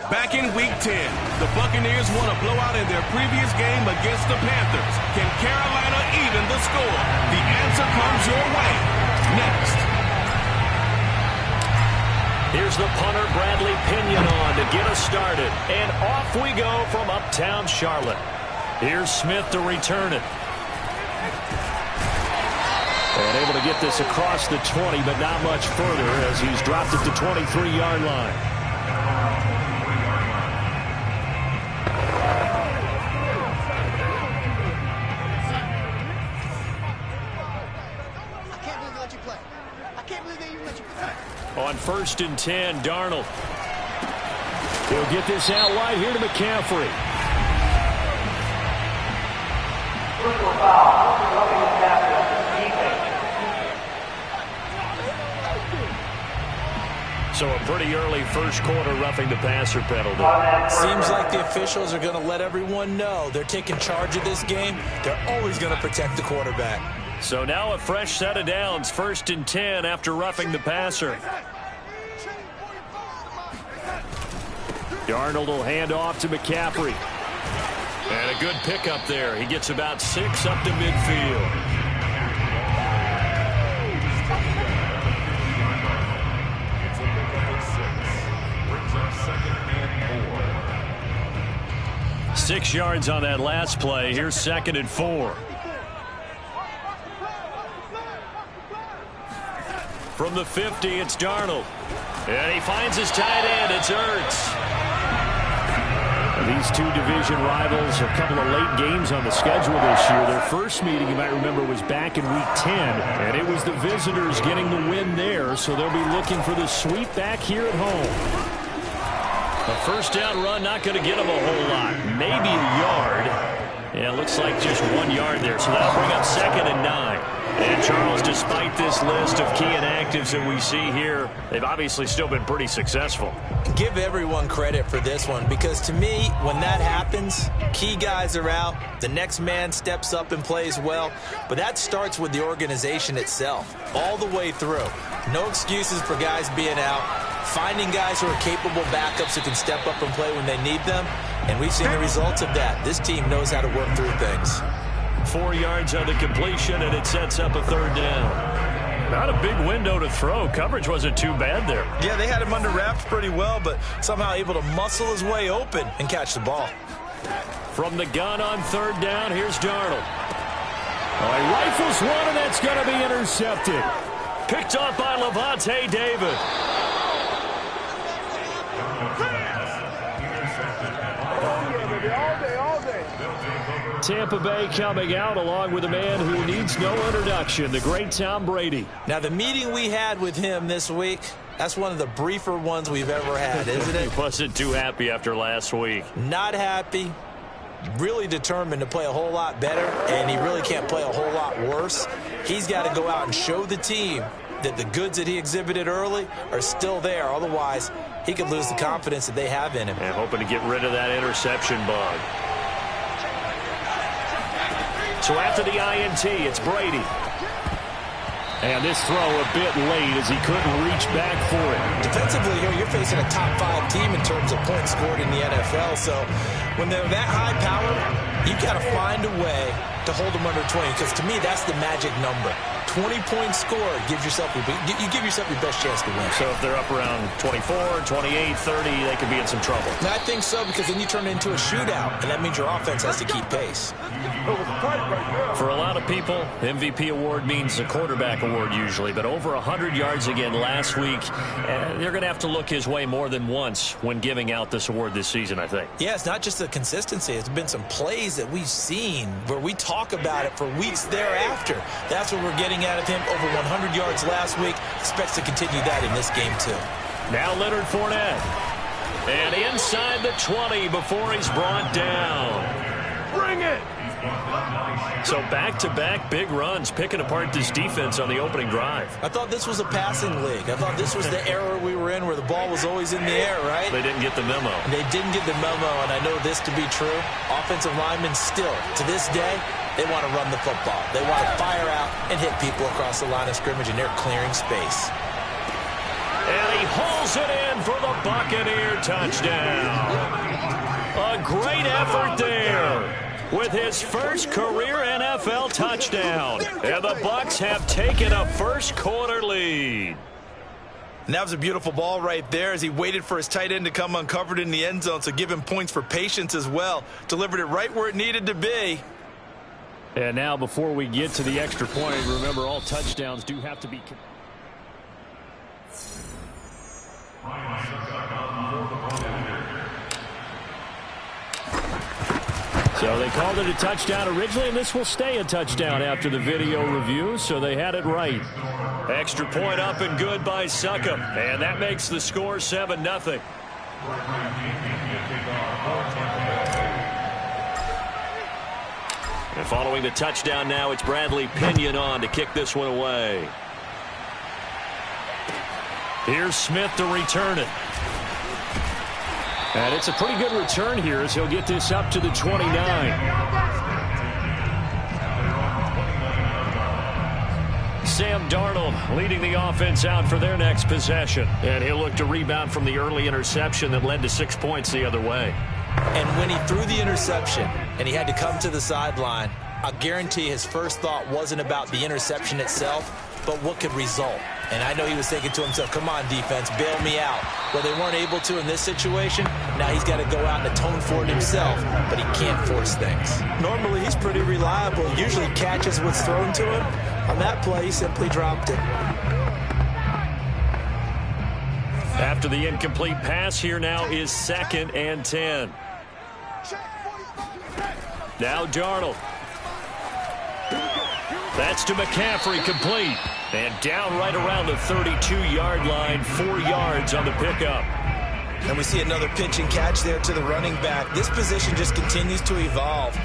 Back in Week 10, the Buccaneers won a blowout in their previous game against the Panthers. Can Carolina even the score? The answer comes your way next. Here's the punter, Bradley Pinion, on to get us started. And off we go from uptown Charlotte. Here's Smith to return it. And able to get this across the 20, but not much further as he's dropped it to 23-yard line. On 1st and 10, Darnold. He'll get this out wide here to McCaffrey. So a pretty early first quarter roughing the passer penalty. Seems like the officials are going to let everyone know they're taking charge of this game. They're always going to protect the quarterback. So now a fresh set of downs, 1st and 10 after roughing the passer. Darnold will hand off to McCaffrey. And a good pickup there. He gets about 6 up to midfield. Brings up 2nd and 4. 6 yards on that last play. Here's 2nd and 4. From the 50, it's Darnold. And he finds his tight end. It's Ertz. These two division rivals, a couple of late games on the schedule this year. Their first meeting, you might remember, was back in Week 10, and it was the visitors getting the win there, so they'll be looking for the sweep back here at home. A first down run, not going to get them a whole lot. Maybe a yard. Yeah, it looks like just 1 yard there, so that'll bring up 2nd and 9. And, Charles, despite this list of key inactives that we see here, they've obviously still been pretty successful. Give everyone credit for this one, because to me, when that happens, key guys are out, the next man steps up and plays well, but that starts with the organization itself, all the way through. No excuses for guys being out, finding guys who are capable backups who can step up and play when they need them, and we've seen the results of that. This team knows how to work through things. 4 yards on the completion, and it sets up a 3rd down. Not a big window to throw. Coverage wasn't too bad there. Yeah, they had him under wraps pretty well, but somehow able to muscle his way open and catch the ball. From the gun on 3rd down, here's Darnold. Oh, he rifles one, and that's going to be intercepted. Picked off by Levante David. Tampa Bay coming out along with a man who needs no introduction, the great Tom Brady. Now, the meeting we had with him this week, that's one of the briefer ones we've ever had, isn't it? He wasn't too happy after last week. Not happy. Really determined to play a whole lot better, and he really can't play a whole lot worse. He's got to go out and show the team that the goods that he exhibited early are still there. Otherwise, he could lose the confidence that they have in him. And hoping to get rid of that interception bug. So after the INT, it's Brady. And this throw a bit late as he couldn't reach back for it. Defensively here, you're facing a top-5 team in terms of points scored in the NFL. So when they're that high power, you've got to find a way to hold them under 20. Because to me, that's the magic number. 20 points scored gives yourself you give yourself your best chance to win. So if they're up around 24, 28, 30, they could be in some trouble. And I think so, because then you turn it into a shootout, and that means your offense has to keep pace. For a lot of people, MVP award means a quarterback award usually, but over 100 yards again last week. They're going to have to look his way more than once when giving out this award this season, I think. Yeah, it's not just the consistency. It's been some plays that we've seen where we talk about it for weeks thereafter. That's what we're getting out of him. Over 100 yards last week. Expects to continue that in this game, too. Now Leonard Fournette. And inside the 20 before he's brought down. Bring it! So back-to-back big runs, picking apart this defense on the opening drive. I thought this was a passing league. I thought this was the era we were in where the ball was always in the air, right? They didn't get the memo. They didn't get the memo, and I know this to be true. Offensive linemen still, to this day, they want to run the football. They want to fire out and hit people across the line of scrimmage, and they're clearing space. And he hauls drills it in for the Buccaneer touchdown. A great effort there with his first career NFL touchdown. And the Bucs have taken a first-quarter lead. And that was a beautiful ball right there as he waited for his tight end to come uncovered in the end zone, so give him points for patience as well. Delivered it right where it needed to be. And now before we get to the extra point, remember all touchdowns do have to be... So they called it a touchdown originally, and this will stay a touchdown after the video review, so they had it right. Extra point up and good by Succop, and that makes the score 7-0. And following the touchdown now, it's Bradley Pinion on to kick this one away. Here's Smith to return it. And it's a pretty good return here as he'll get this up to the 29. Sam Darnold leading the offense out for their next possession. And he'll look to rebound from the early interception that led to 6 points the other way. And when he threw the interception and he had to come to the sideline, I guarantee his first thought wasn't about the interception itself, but what could result. And I know he was thinking to himself, come on, defense, bail me out. Well, they weren't able to in this situation. Now he's got to go out and atone for it himself, but he can't force things. Normally, he's pretty reliable. Usually catches what's thrown to him. On that play, he simply dropped it. After the incomplete pass, here now is 2nd and 10. Now Darnold. That's to McCaffrey, complete. And down right around the 32-yard line, 4 yards on the pickup. And we see another pitch and catch there to the running back. This position just continues to evolve.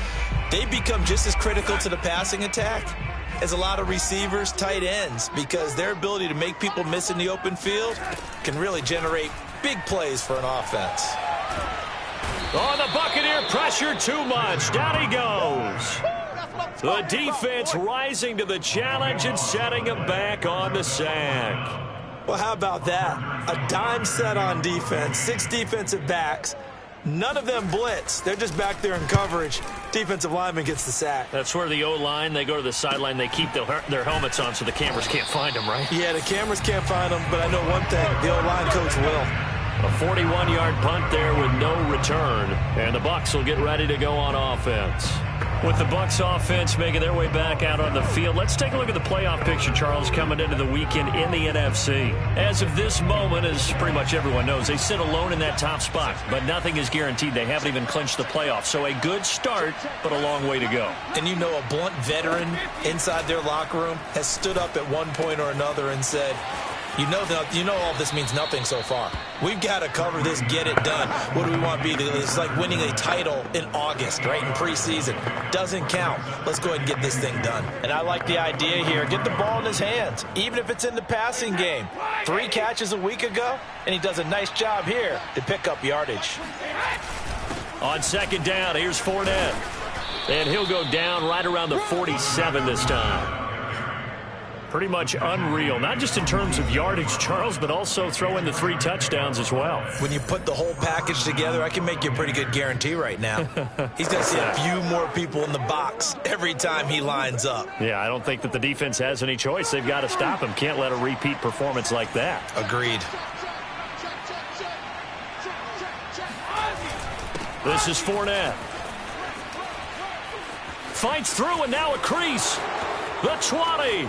They become just as critical to the passing attack as a lot of receivers, tight ends, because their ability to make people miss in the open field can really generate big plays for an offense. Oh, the Buccaneer pressure too much. Down he goes. The defense rising to the challenge and setting him back on the sack. Well, how about that? A dime set on defense, 6 defensive backs. None of them blitz. They're just back there in coverage. Defensive lineman gets the sack. That's where the O-line, they go to the sideline, they keep their helmets on so the cameras can't find them, right? Yeah, the cameras can't find them, but I know one thing. The O-line coach will. A 41-yard punt there with no return. And the Bucs will get ready to go on offense. With the Bucs offense making their way back out on the field, let's take a look at the playoff picture, Charles, coming into the weekend in the NFC. As of this moment, as pretty much everyone knows, they sit alone in that top spot, but nothing is guaranteed. They haven't even clinched the playoffs, so a good start, but a long way to go. And you know, a blunt veteran inside their locker room has stood up at one point or another and said, you know all this means nothing so far. We've got to cover this, get it done. What do we want to be? It's like winning a title in August, right, in preseason. Doesn't count. Let's go ahead and get this thing done. And I like the idea here. Get the ball in his hands, even if it's in the passing game. 3 catches a week ago, and he does a nice job here to pick up yardage. On 2nd down, here's Fournette. And he'll go down right around the 47 this time. Pretty much unreal, not just in terms of yardage, Charles, but also throw in the 3 touchdowns as well. When you put the whole package together, I can make you a pretty good guarantee right now. He's going to see a few more people in the box every time he lines up. Yeah, I don't think that the defense has any choice. They've got to stop him. Can't let a repeat performance like that. Agreed. This is Fournette. Fights through, and now a crease. The 20.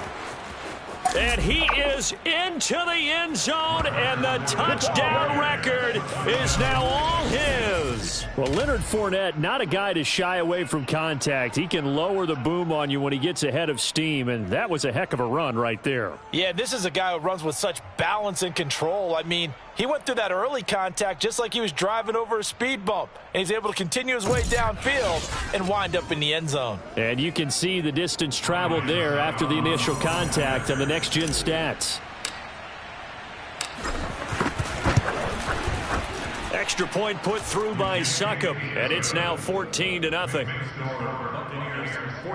And he is into the end zone, and the touchdown record is now all his. Well, Leonard Fournette, not a guy to shy away from contact. He can lower the boom on you when he gets ahead of steam, and that was a heck of a run right there. Yeah, this is a guy who runs with such balance and control. I mean, he went through that early contact just like he was driving over a speed bump, and he's able to continue his way downfield and wind up in the end zone. And you can see the distance traveled there after the initial contact on the next-gen stats. Extra point put through by Succop, and it's now 14-0.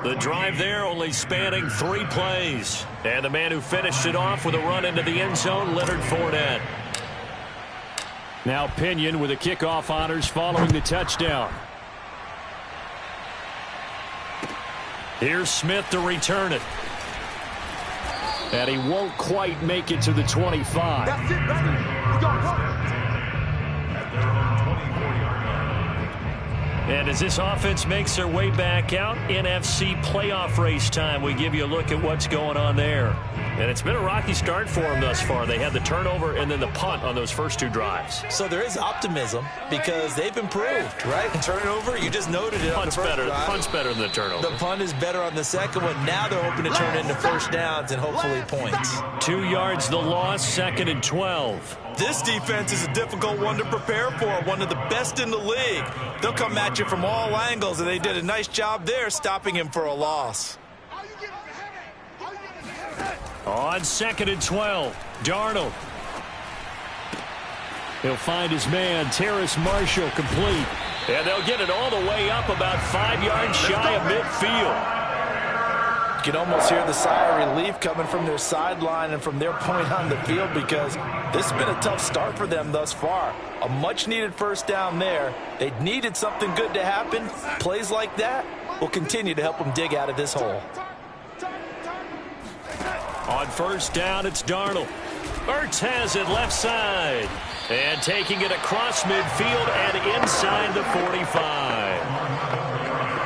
The drive there only spanning 3 plays. And the man who finished it off with a run into the end zone, Leonard Fournette. Now Pinion with the kickoff honors following the touchdown. Here's Smith to return it. And he won't quite make it to the 25. That's it, baby. We got one. At their own 24-yard line. And as this offense makes their way back out, NFC playoff race time, we give you a look at what's going on there. And it's been a rocky start for them thus far. They had the turnover and then the punt on those first two drives. So there is optimism because they've improved, right? Turnover, you just noted it on the first drive. Punt's better than the turnover. The punt is better on the second one. Now they're hoping to turn into first downs and hopefully points. 2 yards the loss, 2nd and 12. This defense is a difficult one to prepare for, one of the best in the league. They'll come at you from all angles, and they did a nice job there stopping him for a loss. On 2nd and 12, Darnold. He'll find his man, Terrace Marshall, complete. And they'll get it all the way up about 5 yards shy of midfield. You can almost hear the sigh of relief coming from their sideline and from their point on the field because this has been a tough start for them thus far. A much-needed first down there. They needed something good to happen. Plays like that will continue to help them dig out of this hole. On first down, it's Darnold. Ertz has it left side. And taking it across midfield and inside the 45.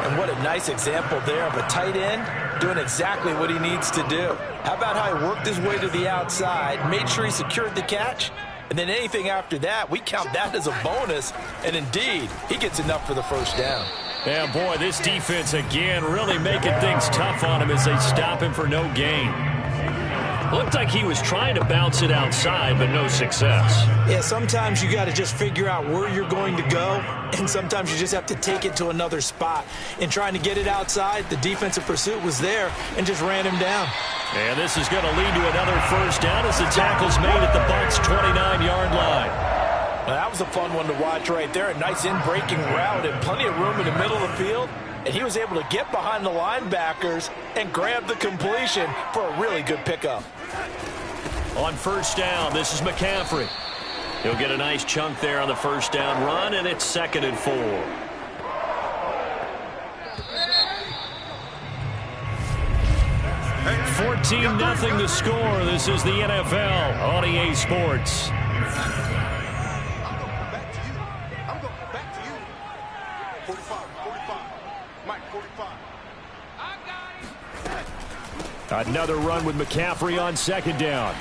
And what a nice example there of a tight end doing exactly what he needs to do. How about how he worked his way to the outside, made sure he secured the catch, and then anything after that, we count that as a bonus. And indeed, he gets enough for the first down. Yeah, boy, this defense again really making things tough on him as they stop him for no gain. Looked like he was trying to bounce it outside, but no success. Yeah, sometimes you got to just figure out where you're going to go, and sometimes you just have to take it to another spot. In trying to get it outside, the defensive pursuit was there and just ran him down. And this is going to lead to another first down as the tackle's made at the Bucs' 29-yard line. Now, that was a fun one to watch right there. A nice in-breaking route and plenty of room in the middle of the field. And he was able to get behind the linebackers and grab the completion for a really good pickup. On first down, this is McCaffrey. He'll get a nice chunk there on the first down run, and it's 2nd and 4. 14-0 the score. This is the NFL on EA Sports. Another run with McCaffrey on 2nd down.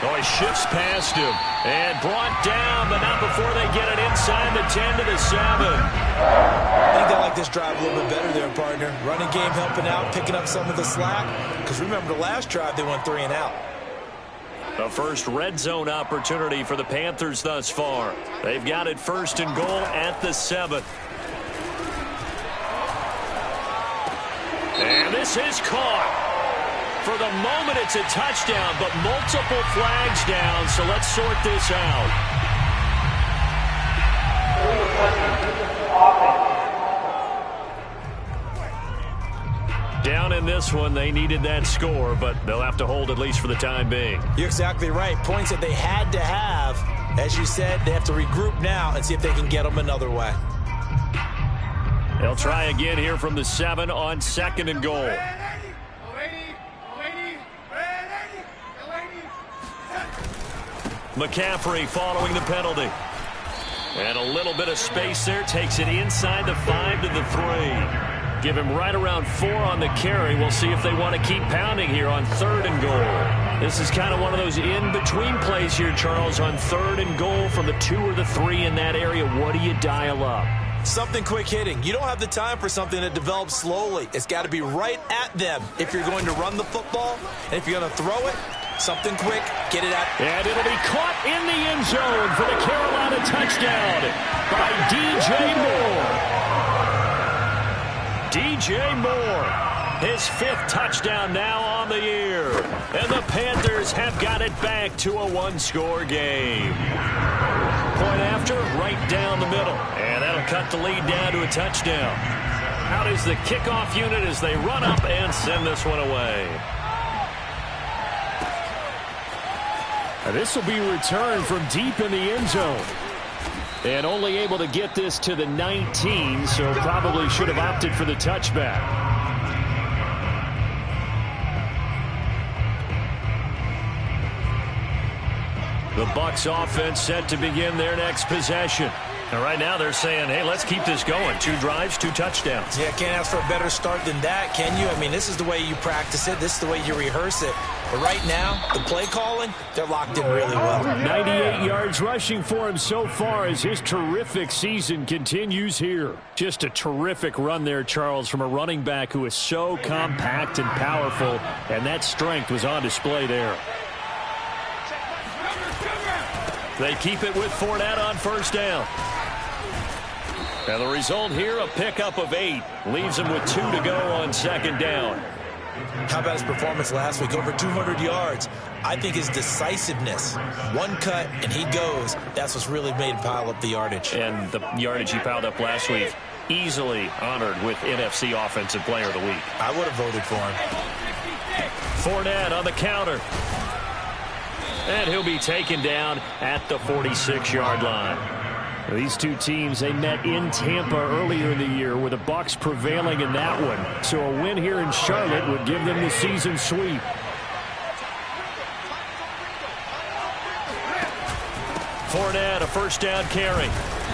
Oh, he shifts past him and brought down, but not before they get it inside the 10 to the 7. I think they like this drive a little bit better there, partner. Running game helping out, picking up some of the slack. Because remember the last drive, they went 3 and out. The first red zone opportunity for the Panthers thus far. They've got it 1st and goal at the 7. And this is caught. For the moment, it's a touchdown, but multiple flags down, so let's sort this out. Down in this one, they needed that score, but they'll have to hold at least for the time being. You're exactly right. Points that they had to have. As you said, they have to regroup now and see if they can get them another way. They'll try again here from the 7 on 2nd and goal. McCaffrey following the penalty. And a little bit of space there. Takes it inside the 5 to the 3. Give him right around 4 on the carry. We'll see if they want to keep pounding here on 3rd and goal. This is kind of one of those in-between plays here, Charles, on 3rd and goal from the 2 or the 3 in that area. What do you dial up? Something quick hitting. You don't have the time for something that develops slowly. It's got to be right at them if you're going to run the football. And if you're going to throw it, something quick, get it out. And it'll be caught in the end zone for the Carolina touchdown by DJ Moore. DJ Moore, his 5th touchdown now on the year. And the Panthers have got it back to a 1-score game. Point after, right down the middle. And that'll cut the lead down to a touchdown. Out is the kickoff unit as they run up and send this one away. This will be returned from deep in the end zone. And only able to get this to the 19, so probably should have opted for the touchback. The Bucs offense set to begin their next possession. And right now they're saying, hey, let's keep this going. 2 drives, 2 touchdowns. Yeah, can't ask for a better start than that, can you? I mean, this is the way you practice it. This is the way you rehearse it. But right now, the play calling, they're locked in really well. 98 yards rushing for him so far as his terrific season continues here. Just a terrific run there, Charles, from a running back who is so compact and powerful, and that strength was on display there. They keep it with Fournette on first down. And the result here, a pickup of 8. Leaves him with 2 to go on second down. How about his performance last week? Over 200 yards. I think his decisiveness. One cut, and he goes. That's what's really made him pile up the yardage. And the yardage he piled up last week, easily honored with NFC Offensive Player of the Week. I would have voted for him. Fournette on the counter. And he'll be taken down at the 46-yard line. These two teams, they met in Tampa earlier in the year with the Bucs prevailing in that one. So a win here in Charlotte would give them the season sweep. Fournette, a first down carry.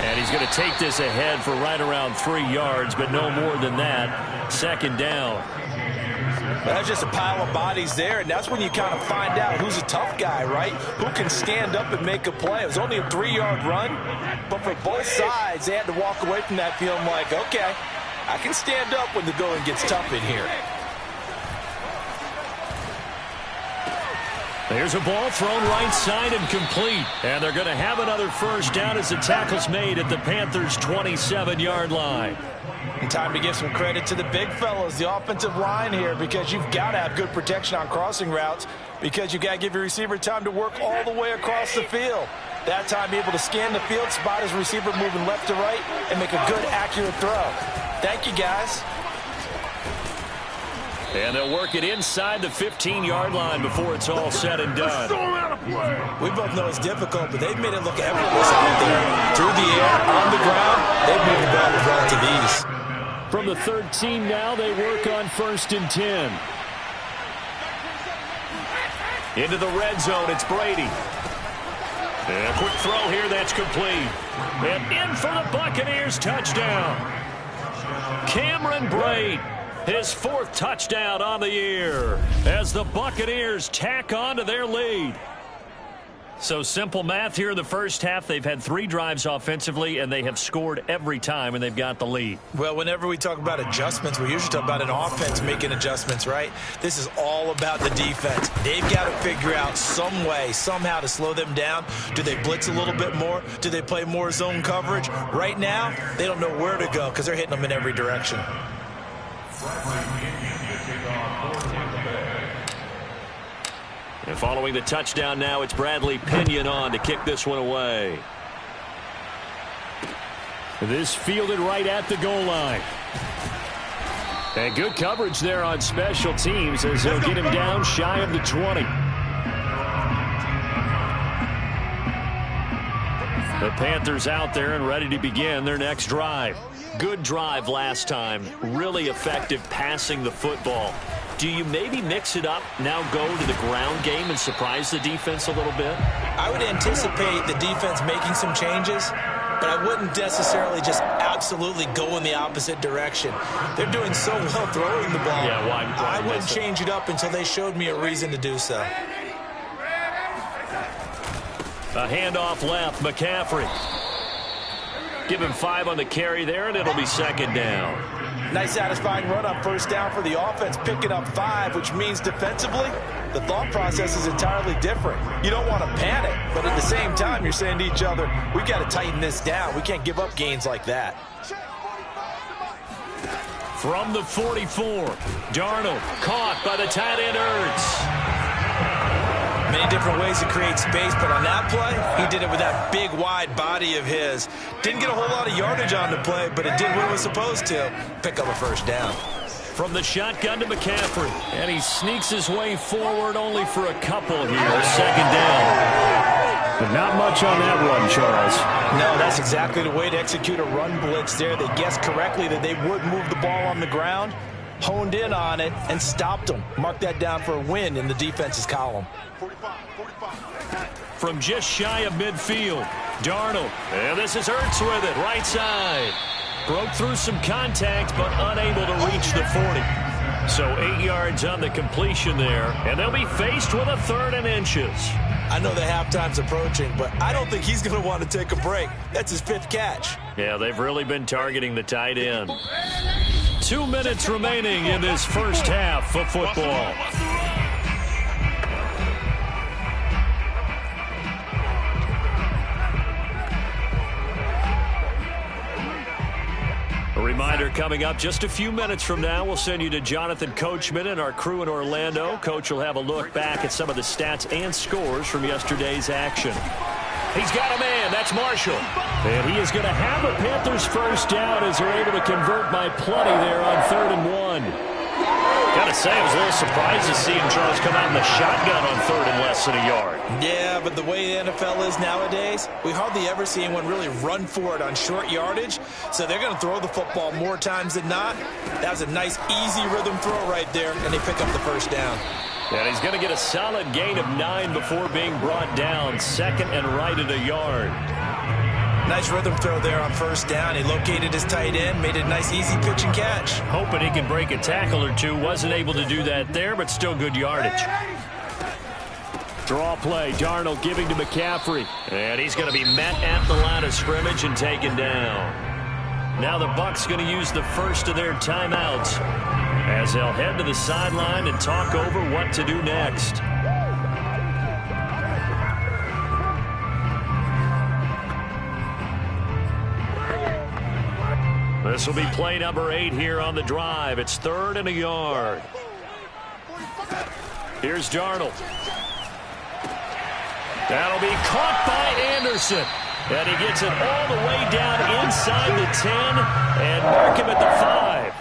And he's going to take this ahead for right around 3 yards, but no more than that. Second down. That's just a pile of bodies there, and that's when you kind of find out who's a tough guy, right? Who can stand up and make a play. It was only a 3-yard run, but for both sides, they had to walk away from that feeling like, okay, I can stand up when the going gets tough in here. There's a ball thrown right side and complete. And they're going to have another first down as the tackle's made at the Panthers' 27-yard line. And time to give some credit to the big fellas, the offensive line here, because you've got to have good protection on crossing routes, because you've got to give your receiver time to work all the way across the field. That time, be able to scan the field, spot his receiver moving left to right, and make a good, accurate throw. Thank you, guys. And they'll work it inside the 15-yard line before it's all said and done. We both know it's difficult, but they've made it look effortless out there. Through the air, on the ground, they've moved the ball with relative ease. From the 13 now, they work on 1st and 10. Into the red zone, it's Brady. And a quick throw here, that's complete. And in for the Buccaneers, touchdown. Cameron Brate, his 4th touchdown on the year, as the Buccaneers tack on to their lead. So simple math here in the first half. They've had 3 drives offensively, and they have scored every time, and they've got the lead. Well, whenever we talk about adjustments, we usually talk about an offense making adjustments, right? This is all about the defense. They've got to figure out some way, somehow to slow them down. Do they blitz a little bit more? Do they play more zone coverage? Right now, they don't know where to go because they're hitting them in every direction. And following the touchdown now, it's Bradley Pinion on to kick this one away. This fielded right at the goal line. And good coverage there on special teams as they'll get him down shy of the 20. The Panthers out there and ready to begin their next drive. Good drive last time. Really effective passing the football. Do you maybe mix it up, now go to the ground game and surprise the defense a little bit? I would anticipate the defense making some changes, but I wouldn't necessarily just absolutely go in the opposite direction. They're doing so well throwing the ball. Yeah, why I wouldn't change it up until they showed me a reason to do so. A handoff left, McCaffrey. Give him 5 on the carry there, and it'll be second down. Nice satisfying run on first down for the offense, picking up 5, which means defensively, the thought process is entirely different. You don't want to panic, but at the same time, you're saying to each other, we got to tighten this down. We can't give up gains like that. From the 44, Darnold caught by the tight end Ertz. Many different ways to create space, but on that play, he did it with that big, wide body of his. Didn't get a whole lot of yardage on the play, but it did what it was supposed to. Pick up a first down. From the shotgun to McCaffrey. And he sneaks his way forward only for a couple here. Second down. But not much on that run, Charles. No, that's exactly the way to execute a run blitz there. They guessed correctly that they would move the ball on the ground, honed in on it, and stopped them. Mark that down for a win in the defense's column. From just shy of midfield, Darnold. And this is Ertz with it, right side. Broke through some contact, but unable to reach the 40. So 8 yards on the completion there, and they'll be faced with a 3rd and inches. I know the halftime's approaching, but I don't think he's going to want to take a break. That's his 5th catch. Yeah, they've really been targeting the tight end. 2 minutes remaining in this first half of football. A reminder coming up just a few minutes from now, we'll send you to Jonathan Coachman and our crew in Orlando. Coach will have a look back at some of the stats and scores from yesterday's action. He's got a man. That's Marshall. And he is going to have a Panthers first down as they're able to convert by plenty there on 3rd and 1. Gotta say, I was a little surprised to see him, Charles, come out in the shotgun on 3rd and less than a yard. Yeah, but the way the NFL is nowadays, we hardly ever see anyone really run for it on short yardage. So they're going to throw the football more times than not. That was a nice, easy rhythm throw right there, and they pick up the first down. And he's going to get a solid gain of 9 before being brought down. 2nd and right at a yard. Nice rhythm throw there on first down. He located his tight end, made a nice, easy pitch and catch. Hoping he can break a tackle or two. Wasn't able to do that there, but still good yardage. Draw play. Darnold giving to McCaffrey. And he's going to be met at the line of scrimmage and taken down. Now the Bucs going to use the first of their timeouts as they'll head to the sideline and talk over what to do next. This will be play number 8 here on the drive. It's 3rd and a yard. Here's Darnold. That'll be caught by Anderson. And he gets it all the way down inside the 10 and mark him at the 5.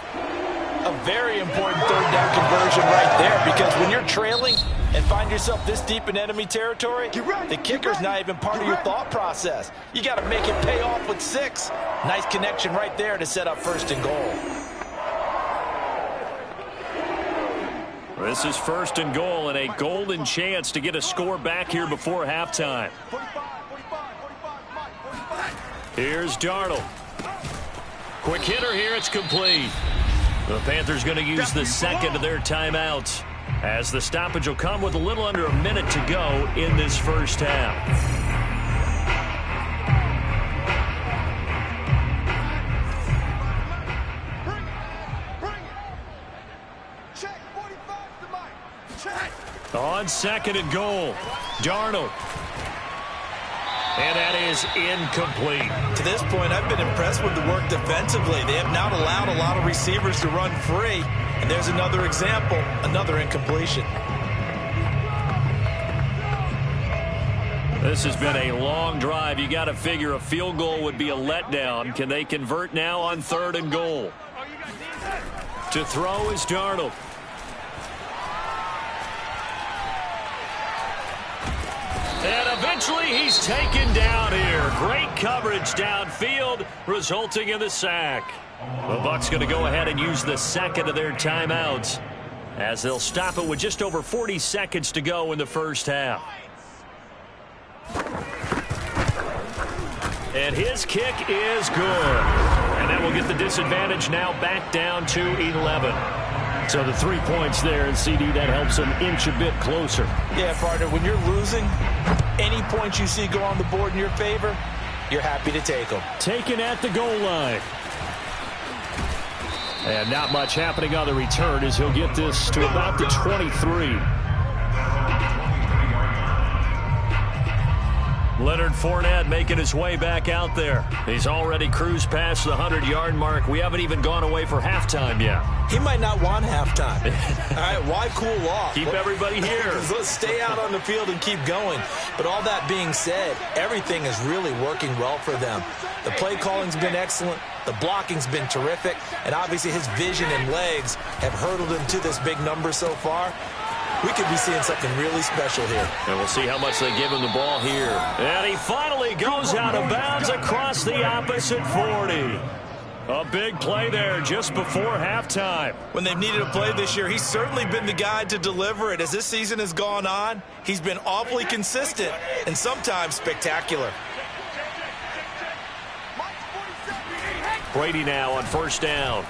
A very important 3rd down conversion right there, because when you're trailing and find yourself this deep in enemy territory, the kicker's not even part of your thought process. You got to make it pay off with 6. Nice connection right there to set up 1st and goal. This is 1st and goal and a golden chance to get a score back here before halftime. Here's Darnold. Quick hitter here. It's complete. The Panthers going to use the 2nd of their timeouts as the stoppage will come with a little under a minute to go in this first half. On 2nd and goal, Darnold. And that is incomplete. To this point, I've been impressed with the work defensively. They have not allowed a lot of receivers to run free. And there's another example, another incompletion. This has been a long drive. You got to figure a field goal would be a letdown. Can they convert now on 3rd and goal? To throw is Darnold. And eventually he's taken down here. Great coverage downfield, resulting in the sack. The Bucs going to go ahead and use the 2nd of their timeouts as they'll stop it with just over 40 seconds to go in the first half. And his kick is good. And that will get the disadvantage now back down to 11. So the 3 points there, and CD, that helps them inch a bit closer. Yeah, partner, when you're losing, any points you see go on the board in your favor, you're happy to take them. Taken at the goal line. And not much happening on the return as he'll get this to about the 23. Leonard Fournette making his way back out there. He's already cruised past the 100-yard mark. We haven't even gone away for halftime yet. He might not want halftime. All right, why cool off? Keep everybody here. Let's stay out on the field and keep going. But all that being said, everything is really working well for them. The play calling's been excellent. The blocking's been terrific. And obviously his vision and legs have hurdled him to this big number so far. We could be seeing something really special here. And we'll see how much they give him the ball here. And he finally goes out of bounds across the opposite 40. A big play there just before halftime. When they've needed a play this year, he's certainly been the guy to deliver it. As this season has gone on, he's been awfully consistent and sometimes spectacular. Brady now on first down.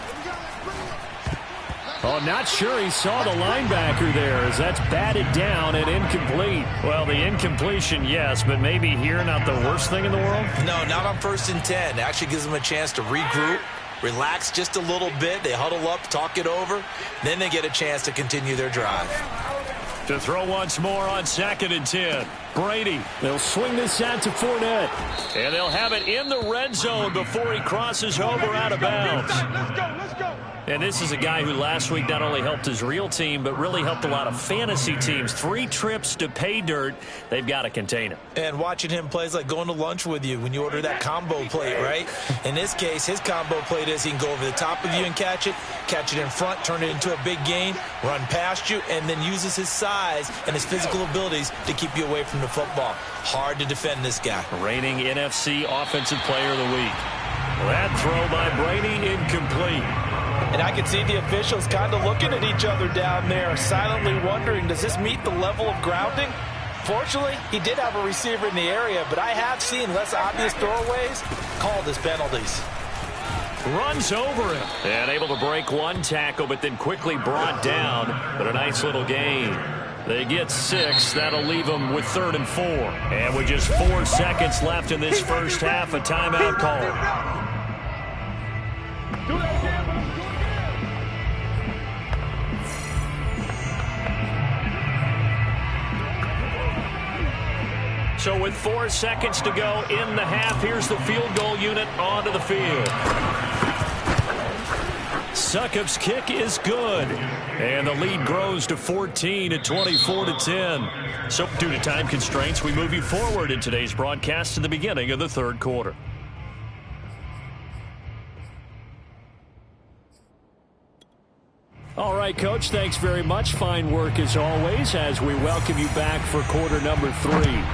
Oh, not sure he saw the linebacker there as that's batted down and incomplete. Well, the incompletion, yes, but maybe here not the worst thing in the world? No, not on 1st and 10. It actually gives them a chance to regroup, relax just a little bit. They huddle up, talk it over. Then they get a chance to continue their drive. To throw once more on 2nd and 10. Brady, they'll swing this out to Fournette. And they'll have it in the red zone before he crosses over out of bounds. Let's go. And this is a guy who last week not only helped his real team, but really helped a lot of fantasy teams. 3 trips to pay dirt. They've got to contain him. And watching him play is like going to lunch with you when you order that combo plate, right? In this case, his combo plate is he can go over the top of you and catch it in front, turn it into a big gain, run past you, and then uses his size and his physical abilities to keep you away from the football. Hard to defend this guy. Reigning NFC Offensive Player of the Week. That throw by Brady incomplete. And I can see the officials kind of looking at each other down there, silently wondering, does this meet the level of grounding? Fortunately, he did have a receiver in the area, but I have seen less obvious throwaways called as penalties. Runs over him. And able to break one tackle, but then quickly brought down. But a nice little gain. They get 6. That'll leave them with 3rd and 4. And with just 4 seconds left in this first half, a timeout call. So with 4 seconds to go in the half, here's the field goal unit onto the field. Succop's kick is good. And the lead grows to 14 at 24-10. So due to time constraints, we move you forward in today's broadcast to the beginning of the 3rd quarter. All right, Coach, thanks very much. Fine work as always as we welcome you back for quarter number 3.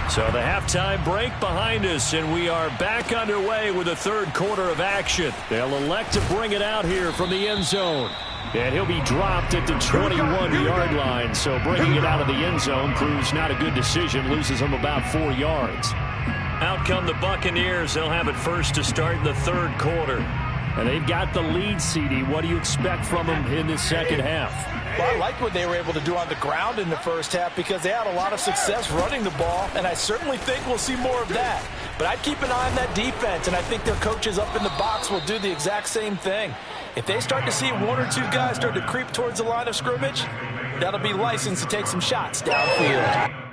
So the halftime break behind us, and we are back underway with the 3rd quarter of action. They'll elect to bring it out here from the end zone. And he'll be dropped at the 21-yard line. So bringing it out of the end zone proves not a good decision, loses him about 4 yards. Out come the Buccaneers. They'll have it first to start the 3rd quarter. And they've got the lead, CD. What do you expect from them in this second half? Well, I like what they were able to do on the ground in the first half because they had a lot of success running the ball, and I certainly think we'll see more of that. But I'd keep an eye on that defense, and I think their coaches up in the box will do the exact same thing. If they start to see 1 or 2 guys start to creep towards the line of scrimmage, that'll be licensed to take some shots downfield.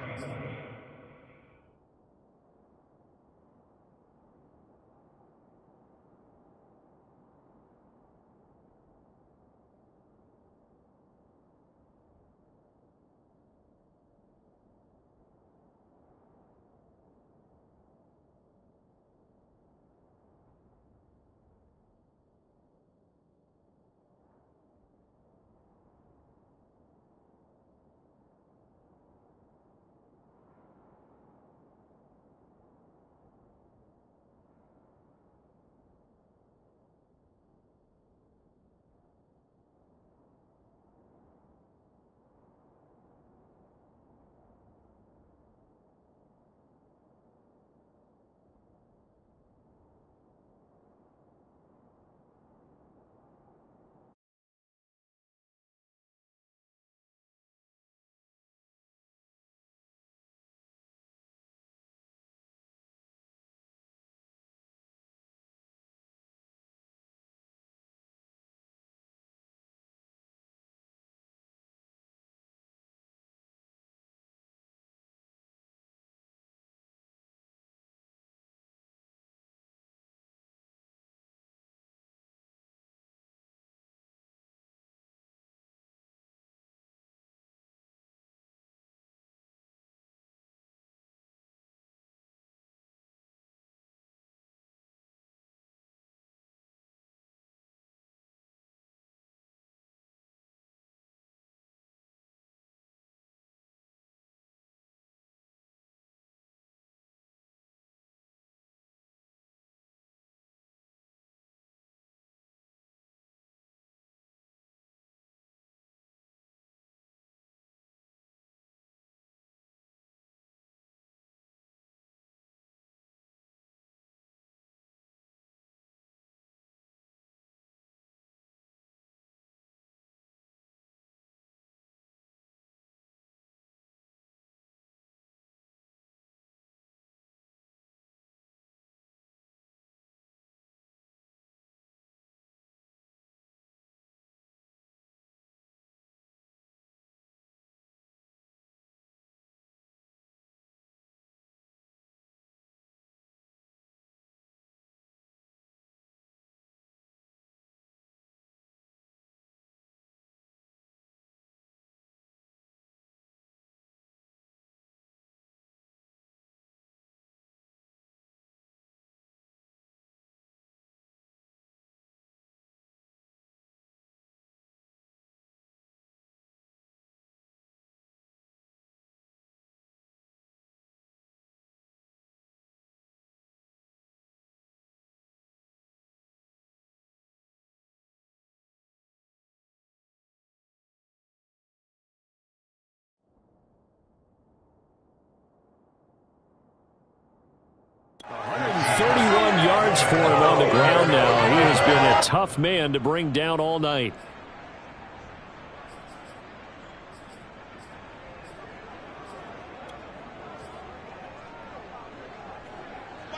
for him on the ground now. He has been a tough man to bring down all night.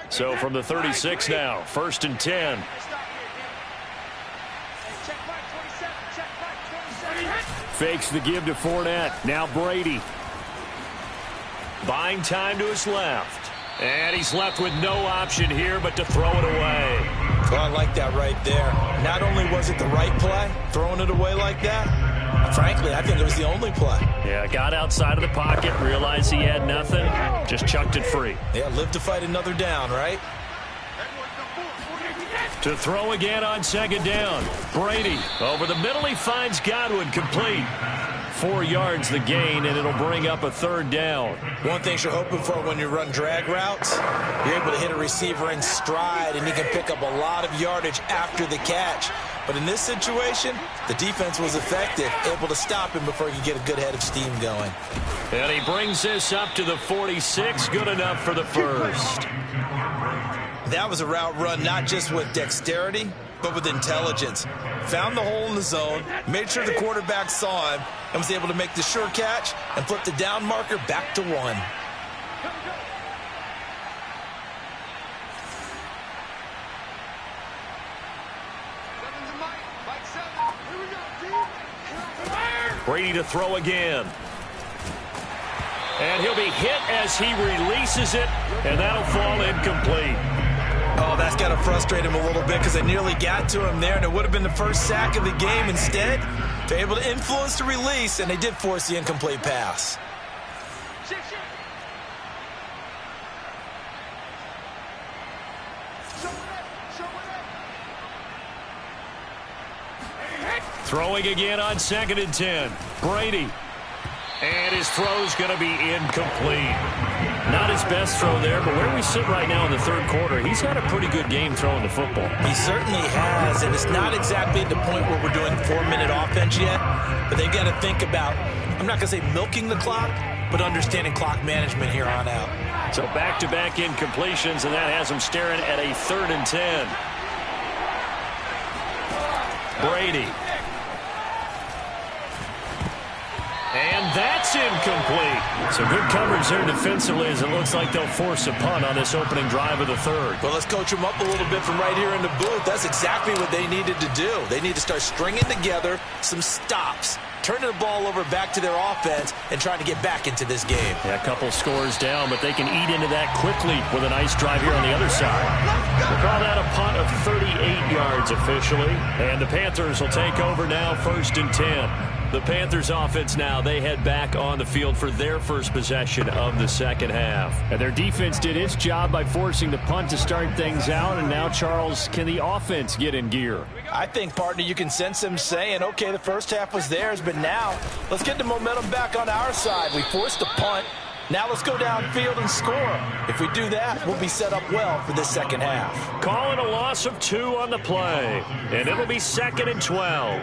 So from the 36 now, 1st and 10. Fakes the give to Fournette. Now Brady. Buying time to his left. And he's left with no option here but to throw it away. Well, I like that right there. Not only was it the right play, throwing it away like that, frankly, I think it was the only play. Yeah, got outside of the pocket, realized he had nothing, just chucked it free. Yeah, live to fight another down, right? To throw again on 2nd down. Brady over the middle. He finds Godwin, complete. 4 yards the gain, and it'll bring up a 3rd down. One thing you're hoping for when you run drag routes, you're able to hit a receiver in stride, and he can pick up a lot of yardage after the catch. But in this situation, the defense was effective, able to stop him before he could get a good head of steam going. And he brings this up to the 46, good enough for the 1st. That was a route run not just with dexterity, but with intelligence. Found the hole in the zone, made sure the quarterback saw him, and was able to make the sure catch and flip the down marker back to 1. Brady to throw again. And he'll be hit as he releases it, and that'll fall incomplete. Oh, that's got to frustrate him a little bit because they nearly got to him there, and it would have been the first sack of the game. Instead, they're able to influence the release, and they did force the incomplete pass. Throwing again on 2nd and 10. Brady. And his throw's going to be incomplete. Not his best throw there, but where we sit right now in the 3rd quarter, he's had a pretty good game throwing the football. He certainly has, and it's not exactly at the point where we're doing 4-minute offense yet, but they've got to think about, I'm not going to say milking the clock, but understanding clock management here on out. So back-to-back incompletions, and that has him staring at a 3rd and 10. Brady. And that's incomplete. So good coverage there defensively as it looks like they'll force a punt on this opening drive of the 3rd. Well, let's coach them up a little bit from right here in the booth. That's exactly what they needed to do. They need to start stringing together some stops, turning the ball over back to their offense, and trying to get back into this game. Yeah, a couple scores down, but they can eat into that quickly with a nice drive here on the other side. We'll call that a punt of 38 yards officially. And the Panthers will take over now, 1st and 10. The Panthers offense now, they head back on the field for their first possession of the 2nd half. And their defense did its job by forcing the punt to start things out. And now, Charles, can the offense get in gear? I think, partner, you can sense them saying, okay, the first half was theirs, but now let's get the momentum back on our side. We forced a punt. Now let's go downfield and score. If we do that, we'll be set up well for this 2nd half. Calling a loss of 2 on the play. And it'll be 2nd and 12.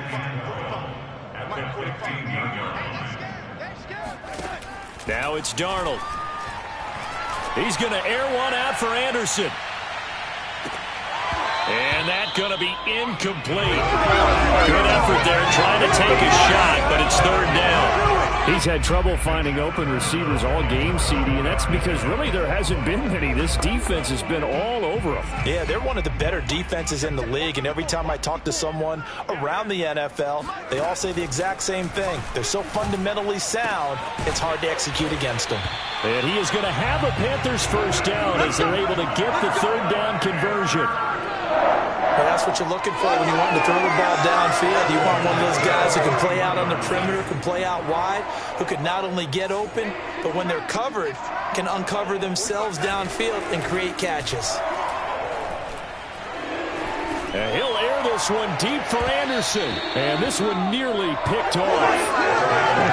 Now it's Darnold. He's going to air one out for Anderson. And that's going to be incomplete. Good effort there trying to take a shot, but it's 3rd down. He's had trouble finding open receivers all game, CD, and that's because really there hasn't been many. This defense has been all over them. Yeah, they're one of the better defenses in the league, and every time I talk to someone around the NFL, they all say the exact same thing. They're so fundamentally sound, it's hard to execute against them. And he is going to have a Panthers 1st down as they're able to get the 3rd down conversion. Well, that's what you're looking for when you want to throw the ball downfield. You want one of those guys who can play out on the perimeter, can play out wide, who can not only get open, but when they're covered, can uncover themselves downfield and create catches. And he'll air this one deep for Anderson. And this one nearly picked off.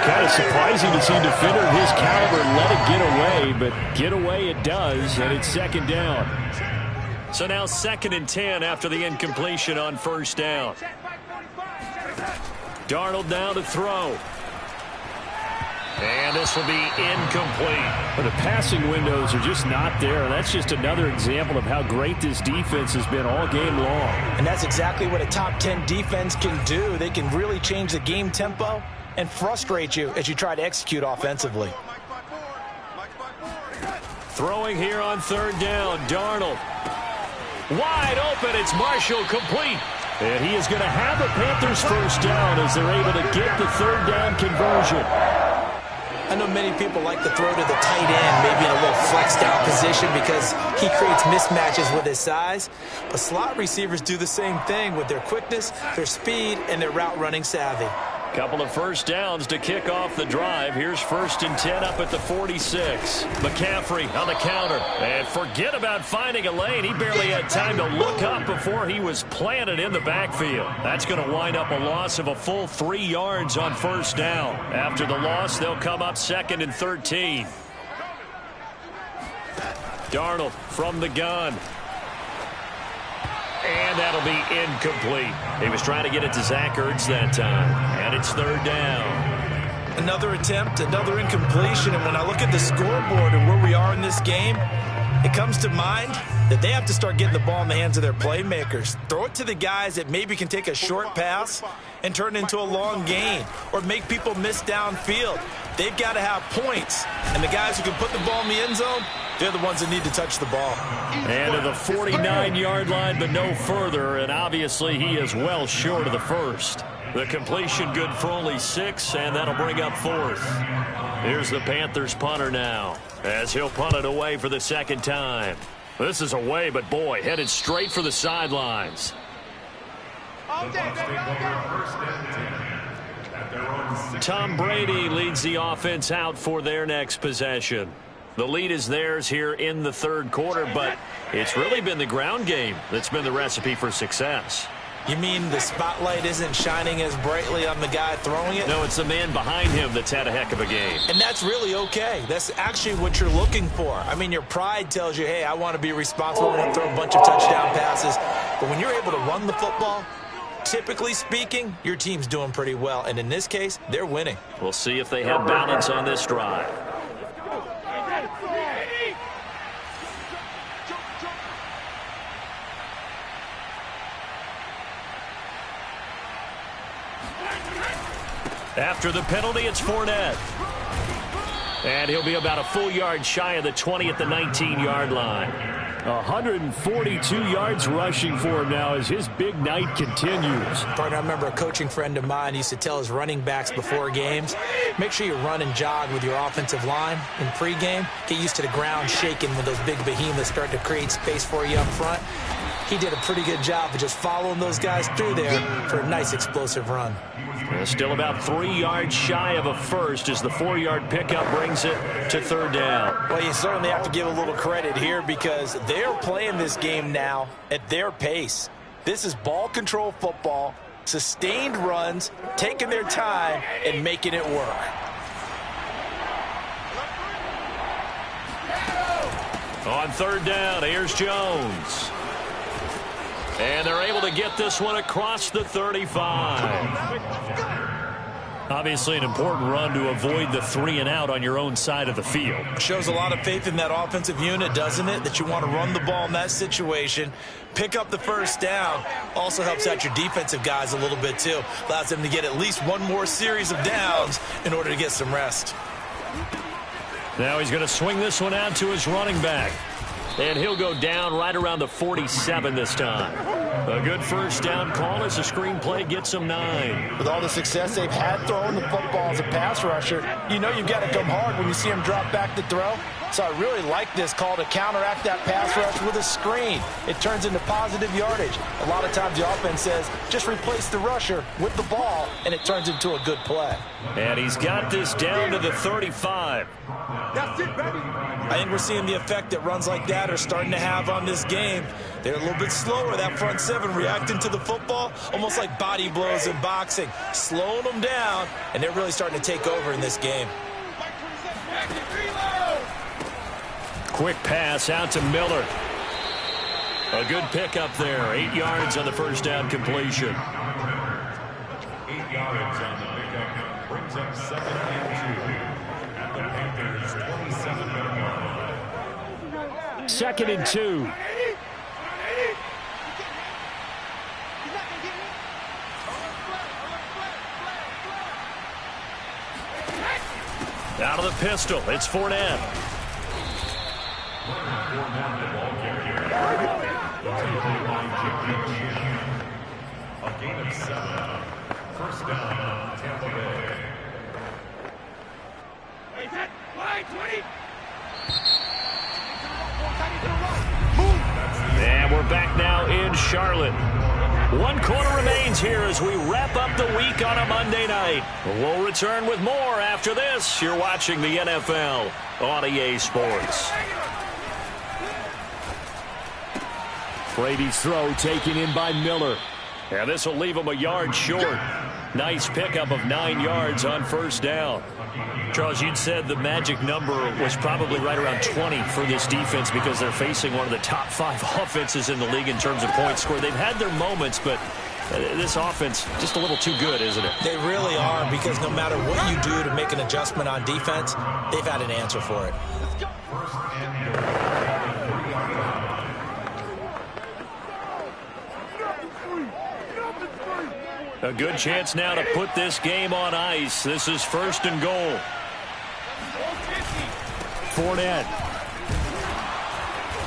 Kind of surprising to see a defender of his caliber let it get away, but get away it does, and it's 2nd down. So now 2nd and 10 after the incompletion on 1st down. Darnold now to throw. And this will be incomplete. But the passing windows are just not there. That's just another example of how great this defense has been all game long. And that's exactly what a top 10 defense can do. They can really change the game tempo and frustrate you as you try to execute offensively. Throwing here on third down, Darnold. Wide open, it's Marshall, complete. And he is going to have the Panthers first down as they're able to get the third down conversion. I know many people like to throw to the tight end, maybe in a little flexed out position because he creates mismatches with his size. But slot receivers do the same thing with their quickness, their speed, and their route running savvy. Couple of first downs to kick off the drive. Here's 1st and 10 up at the 46. McCaffrey on the counter. And forget about finding a lane. He barely had time to look up before he was planted in the backfield. That's going to wind up a loss of a full 3 yards on first down. After the loss, they'll come up 2nd and 13. Darnold from the gun. And that'll be incomplete. He was trying to get it to Zach Ertz that time. And it's third down. Another attempt, another incompletion. And when I look at the scoreboard and where we are in this game, it comes to mind that they have to start getting the ball in the hands of their playmakers. Throw it to the guys that maybe can take a short pass and turn it into a long gain or make people miss downfield. They've got to have points. And the guys who can put the ball in the end zone, they're the ones that need to touch the ball. And to the 49-yard line, but no further. And obviously he is well short of the first. The completion good for only 6, and that'll bring up 4th. Here's the Panthers punter now, as he'll punt it away for the second time. This is away, but boy, headed straight for the sidelines. Tom Brady leads the offense out for their next possession. The lead is theirs here in the third quarter, but it's really been the ground game that's been the recipe for success. You mean the spotlight isn't shining as brightly on the guy throwing it? No, it's the man behind him that's had a heck of a game. And that's really okay. That's actually what you're looking for. I mean, your pride tells you, hey, I want to be responsible. I want to throw a bunch of touchdown passes. But when you're able to run the football, typically speaking, your team's doing pretty well. And in this case, they're winning. We'll see if they have balance on this drive. After the penalty, it's Fournette. And he'll be about a full yard shy of the 20 at the 19-yard line. 142 yards rushing for him now as his big night continues. Partner, I remember a coaching friend of mine used to tell his running backs before games, make sure you run and jog with your offensive line in pregame. Get used to the ground shaking when those big behemoths start to create space for you up front. He did a pretty good job of just following those guys through there for a nice explosive run. Still about 3 yards shy of a first as the 4-yard pickup brings it to third down. Well, you certainly have to give a little credit here because they're playing this game now at their pace. This is ball control football, sustained runs, taking their time, and making it work. On third down, here's Jones. And they're able to get this one across the 35. Obviously an important run to avoid the 3 and out on your own side of the field. Shows a lot of faith in that offensive unit, doesn't it? That you want to run the ball in that situation, pick up the first down. Also helps out your defensive guys a little bit too. Allows them to get at least one more series of downs in order to get some rest. Now he's going to swing this one out to his running back. And he'll go down right around the 47 this time. A good first down call as the screenplay gets him 9. With all the success they've had throwing the football as a pass rusher, you know you've got to come hard when you see him drop back to throw. So I really like this call to counteract that pass rush with a screen. It turns into positive yardage. A lot of times the offense says, just replace the rusher with the ball, and it turns into a good play. And he's got this down to the 35. That's it, baby. I think we're seeing the effect that runs like that are starting to have on this game. They're a little bit slower, that front 7 reacting to the football, almost like body blows in boxing, slowing them down, and they're really starting to take over in this game. Quick pass out to Miller. A good pickup there. 8 yards on the first down completion. 8 yards on the pickup brings up 2nd and 2. Panthers 27-yard line. 2nd and 2. Out of the pistol, it's Fournette. A gain of 7. First down, Tampa Bay. And we're back now in Charlotte. 1 quarter remains here as we wrap up the week on a Monday night. We'll return with more after this. You're watching the NFL on EA Sports. Brady's throw taken in by Miller. And this will leave him a yard short. Nice pickup of 9 yards on first down. Charles, you'd said the magic number was probably right around 20 for this defense because they're facing one of the top 5 offenses in the league in terms of points scored. They've had their moments, but this offense just a little too good, isn't it? They really are, because no matter what you do to make an adjustment on defense, they've had an answer for it. A good chance now to put this game on ice. This is 1st and goal. Fournette.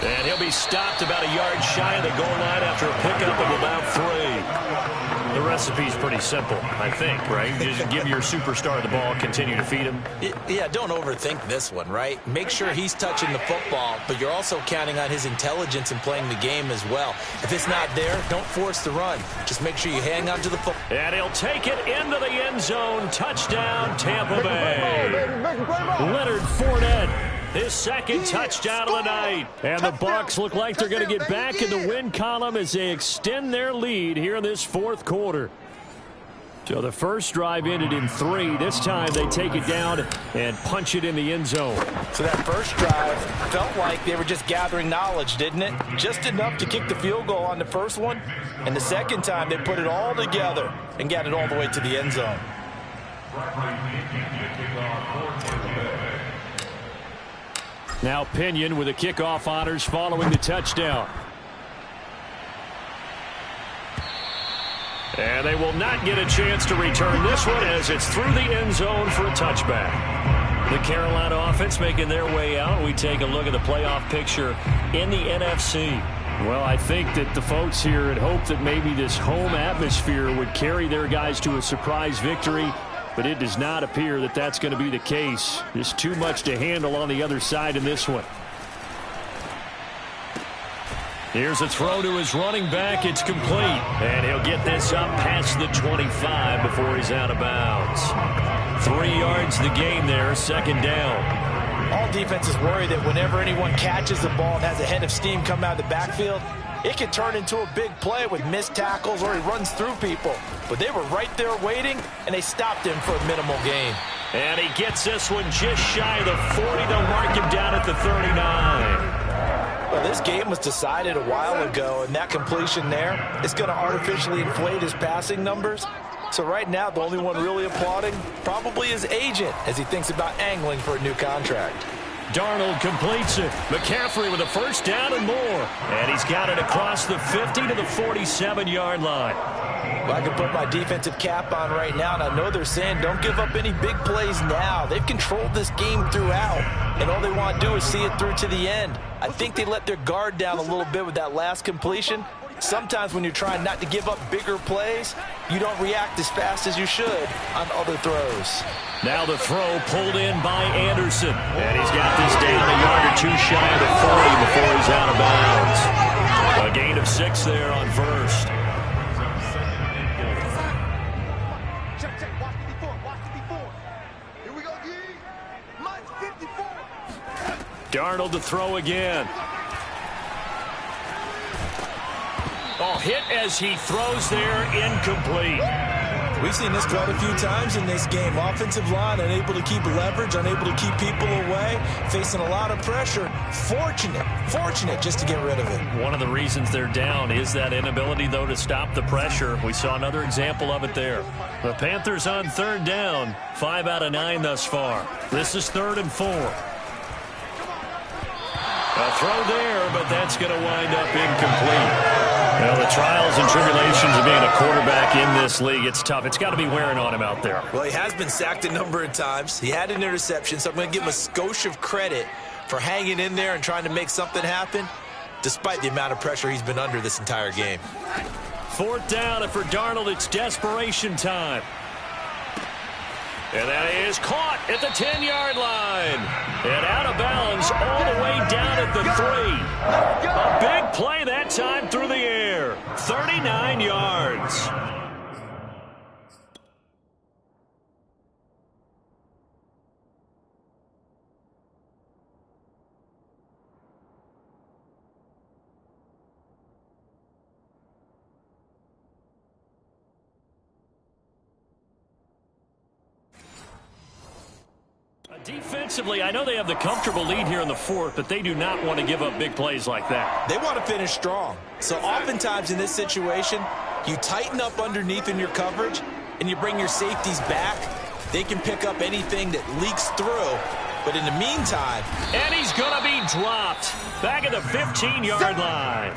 And he'll be stopped about a yard shy of the goal line after a pickup of about 3. The recipe's pretty simple, I think, right? Just give your superstar the ball, continue to feed him. Yeah, don't overthink this one, right? Make sure he's touching the football, but you're also counting on his intelligence in playing the game as well. If it's not there, don't force the run. Just make sure you hang on to the football. And he'll take it into the end zone. Touchdown, Tampa Bay. Leonard Fournette. His 2nd touchdown of the night. And the Bucs look like they're going to get back in the win column as they extend their lead here in this 4th quarter. So the first drive ended in 3. This time they take it down and punch it in the end zone. So that first drive felt like they were just gathering knowledge, didn't it? Just enough to kick the field goal on the first one. And the second time they put it all together and got it all the way to the end zone. Now Pinion with the kickoff honors following the touchdown. And they will not get a chance to return this one as it's through the end zone for a touchback. The Carolina offense making their way out. We take a look at the playoff picture in the NFC. Well, I think that the folks here had hoped that maybe this home atmosphere would carry their guys to a surprise victory. But it does not appear that that's going to be the case. Just too much to handle on the other side in this one. Here's a throw to his running back. It's complete. And he'll get this up past the 25 before he's out of bounds. 3 yards the gain there, 2nd down. All defenses worry that whenever anyone catches the ball and has a head of steam come out of the backfield, it can turn into a big play with missed tackles or he runs through people. But they were right there waiting, and they stopped him for a minimal gain. And he gets this one just shy of the 40. They'll mark him down at the 39. Well, this game was decided a while ago, and that completion there is going to artificially inflate his passing numbers. So right now, the only one really applauding probably his agent as he thinks about angling for a new contract. Darnold completes it. McCaffrey with a first down and more. And he's got it across the 50 to the 47-yard line. Well, I can put my defensive cap on right now, and I know they're saying don't give up any big plays now. They've controlled this game throughout, and all they want to do is see it through to the end. I think they let their guard down a little bit with that last completion. Sometimes when you're trying not to give up bigger plays, you don't react as fast as you should on other throws. Now the throw pulled in by Anderson. And he's got this down a yard or 2 shy of the 40 before he's out of bounds. A gain of 6 there on first. Darnold to throw again. Oh, hit as he throws there, incomplete. We've seen this quite a few times in this game. Offensive line unable to keep leverage, unable to keep people away, facing a lot of pressure. Fortunate just to get rid of it. One of the reasons they're down is that inability, though, to stop the pressure. We saw another example of it there. The Panthers on third down, 5 out of 9 thus far. This is 3rd and 4. A throw there, but that's going to wind up incomplete. Well, the trials and tribulations of being a quarterback in this league, it's tough. It's got to be wearing on him out there. Well, he has been sacked a number of times. He had an interception, so I'm going to give him a skosh of credit for hanging in there and trying to make something happen, despite the amount of pressure he's been under this entire game. 4th down, and for Darnold, it's desperation time. And that is caught at the 10-yard line. And out of bounds all the way down at the 3. A big play that time through the air. 39 yards. Defensively, I know they have the comfortable lead here in the 4th, but they do not want to give up big plays like that. They want to finish strong. So oftentimes in this situation, you tighten up underneath in your coverage, and you bring your safeties back. They can pick up anything that leaks through. But in the meantime... And he's going to be dropped. Back at the 15-yard line.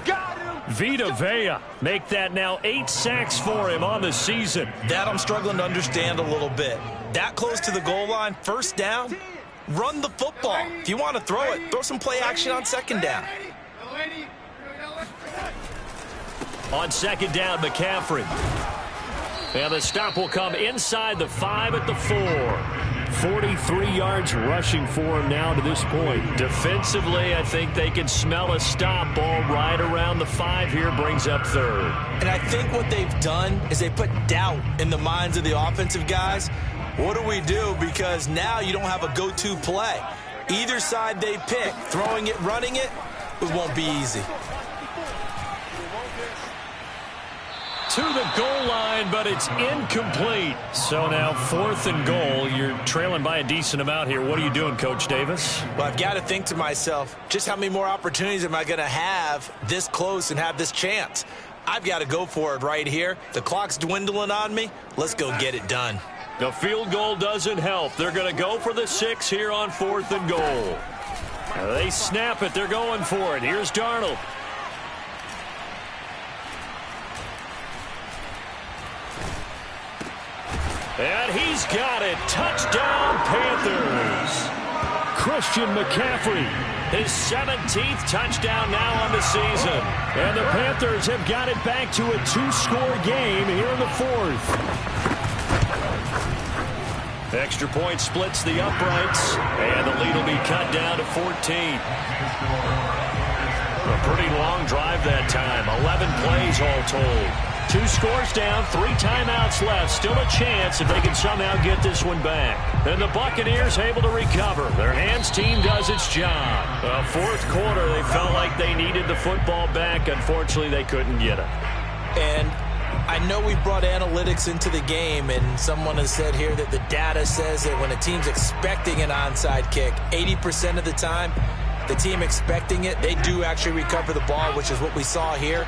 Vita Vea make that now 8 sacks for him on the season. That I'm struggling to understand a little bit. That close to the goal line, 1st down, run the football. If you want to throw it, throw some play action on 2nd down. On 2nd down, McCaffrey. And the stop will come inside the 5 at the 4. 43 yards rushing for him now to this point. Defensively, I think they can smell a stop. Ball right around the 5 here, brings up 3rd. And I think what they've done is they put doubt in the minds of the offensive guys. What do we do? Because now you don't have a go-to play. Either side they pick, throwing it, running it, it won't be easy. To the goal line, but it's incomplete. So now 4th and goal. You're trailing by a decent amount here. What are you doing, Coach Davis? Well, I've got to think to myself, just how many more opportunities am I going to have this close and have this chance? I've got to go for it right here. The clock's dwindling on me. Let's go get it done. The field goal doesn't help. They're going to go for the 6 here on 4th and goal. They snap it. They're going for it. Here's Darnold. And he's got it. Touchdown, Panthers. Christian McCaffrey, his 17th touchdown now on the season. And the Panthers have got it back to a 2-score game here in the 4th. Extra point splits the uprights, and the lead will be cut down to 14. A pretty long drive that time, 11 plays all told. 2 scores down, 3 timeouts left. Still a chance if they can somehow get this one back. And the Buccaneers able to recover. Their hands team does its job. 4th quarter, they felt like they needed the football back. Unfortunately, they couldn't get it. And I know we brought analytics into the game, and someone has said here that the data says that when a team's expecting an onside kick, 80% of the time, the team expecting it, they do actually recover the ball, which is what we saw here.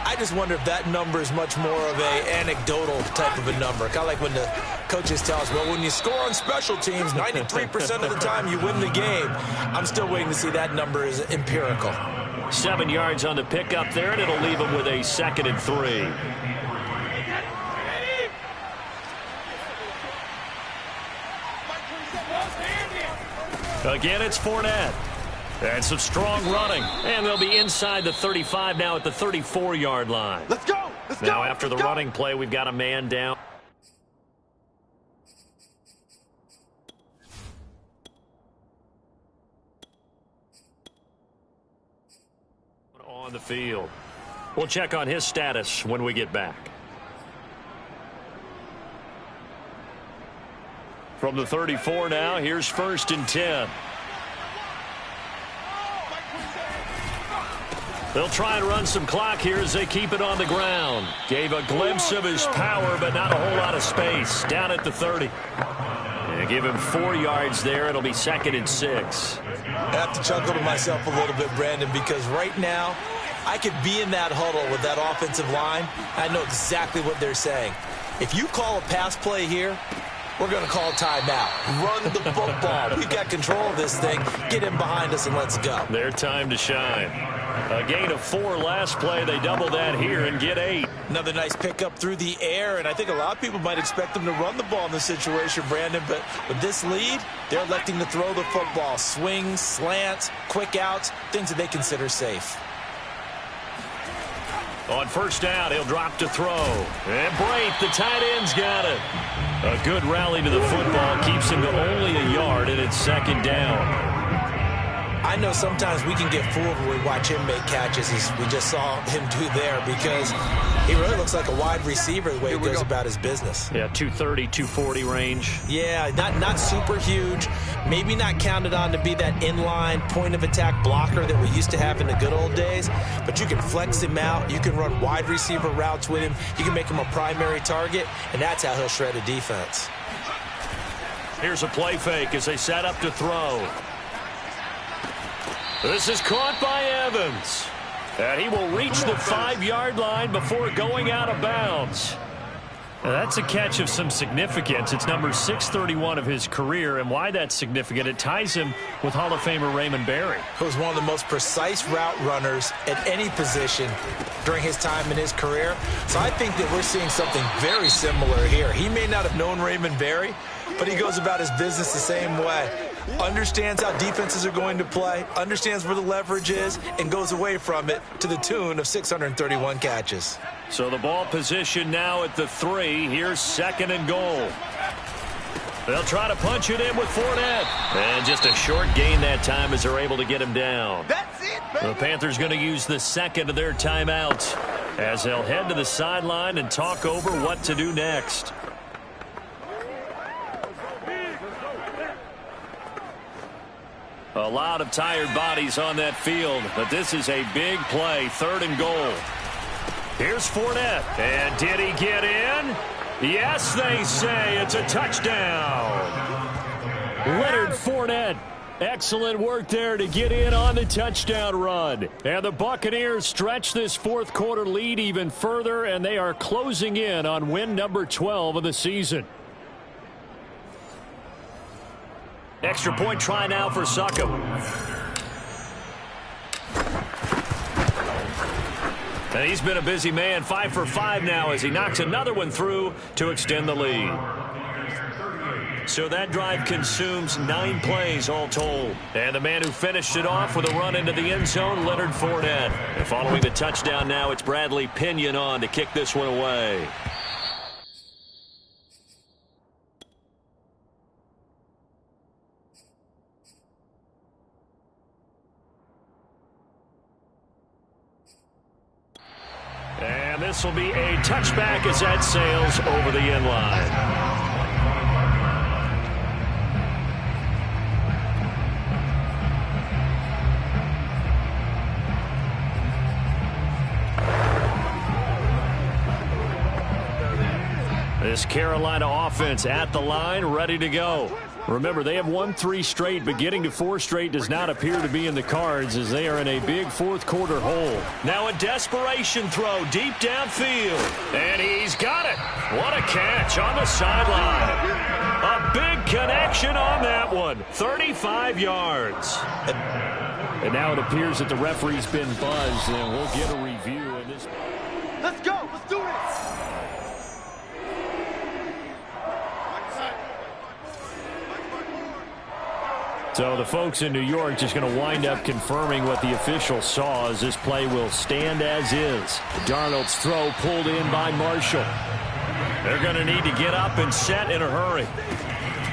I just wonder if that number is much more of a anecdotal type of a number. Kind of like when the coaches tell us, well, when you score on special teams, 93% of the time you win the game. I'm still waiting to see that number is empirical. 7 yards on the pickup there, and it'll leave them with a 2nd and 3. Again, it's Fournette. And some strong running. And they'll be inside the 35 now at the 34-yard line. Let's go! Let's go! Now after the running play, we've got a man down. On the field. We'll check on his status when we get back. From the 34 now, here's 1st and 10. They'll try and run some clock here as they keep it on the ground. Gave a glimpse of his power, but not a whole lot of space. Down at the 30. And give him 4 yards there. It'll be 2nd and 6. I have to chuckle to myself a little bit, Brandon, because right now I could be in that huddle with that offensive line. I know exactly what they're saying. If you call a pass play here, we're going to call timeout. Run the football. We've got control of this thing. Get in behind us and let's go. Their time to shine. A gain of 4 last play. They double that here and get 8. Another nice pickup through the air, and I think a lot of people might expect them to run the ball in this situation, Brandon, but with this lead, they're electing to throw the football. Swings, slants, quick outs, things that they consider safe. On first down, he'll drop to throw. And Brait, the tight end's got it. A good rally to the football keeps him to only a yard, and it's 2nd down. I know sometimes we can get fooled when we watch him make catches, as we just saw him do there, because he really looks like a wide receiver the way he goes about his business. Yeah, 230, 240 range. Yeah, not super huge. Maybe not counted on to be that inline point-of-attack blocker that we used to have in the good old days, but you can flex him out. You can run wide receiver routes with him. You can make him a primary target, and that's how he'll shred a defense. Here's a play fake as they set up to throw. This is caught by Evans. And he will reach the 5-yard line before going out of bounds. Now that's a catch of some significance. It's number 631 of his career, and why that's significant, it ties him with Hall of Famer Raymond Berry. Who was one of the most precise route runners at any position during his time in his career. So I think that we're seeing something very similar here. He may not have known Raymond Berry, but he goes about his business the same way. Understands how defenses are going to play, understands where the leverage is, and goes away from it to the tune of 631 catches. So the ball position now at the 3. Here's 2nd and goal. They'll try to punch it in with Fournette. And just a short gain that time as they're able to get him down. That's it, baby. The Panthers going to use the 2nd of their timeouts as they'll head to the sideline and talk over what to do next. A lot of tired bodies on that field, but this is a big play. 3rd and goal. Here's Fournette. And did he get in? Yes, they say it's a touchdown. Leonard Fournette. Excellent work there to get in on the touchdown run. And the Buccaneers stretch this 4th quarter lead even further, and they are closing in on win number 12 of the season. Extra point try now for Succop. And he's been a busy man, 5 for 5 now as he knocks another one through to extend the lead. So that drive consumes 9 plays all told. And the man who finished it off with a run into the end zone, Leonard Fournette. And following the touchdown now, it's Bradley Pinion on to kick this one away. And this will be a touchback as that sails over the end line. This Carolina offense at the line, ready to go. Remember, they have won 3 straight, but getting to 4 straight does not appear to be in the cards as they are in a big 4th quarter hole. Now a desperation throw deep downfield. And he's got it. What a catch on the sideline. A big connection on that one. 35 yards. And now it appears that the referee's been buzzed, and we'll get a review in this. Let's go. Let's do this. So the folks in New York just going to wind up confirming what the official saw as this play will stand as is. Darnold's throw pulled in by Marshall. They're going to need to get up and set in a hurry.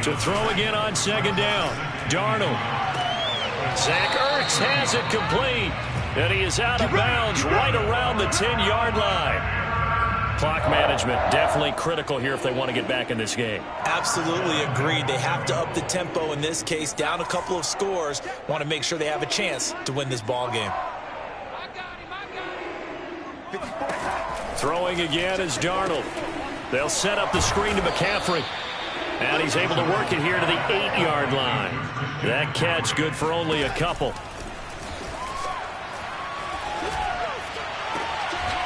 To throw again on 2nd down. Darnold. Zach Ertz has it complete. And he is out of bounds right around the 10-yard line. Clock management definitely critical here if they want to get back in this game. Absolutely agreed. They have to up the tempo in this case, down a couple of scores. Want to make sure they have a chance to win this ball game. Throwing again is Darnold. They'll set up the screen to McCaffrey. And he's able to work it here to the 8-yard line. That catch good for only a couple.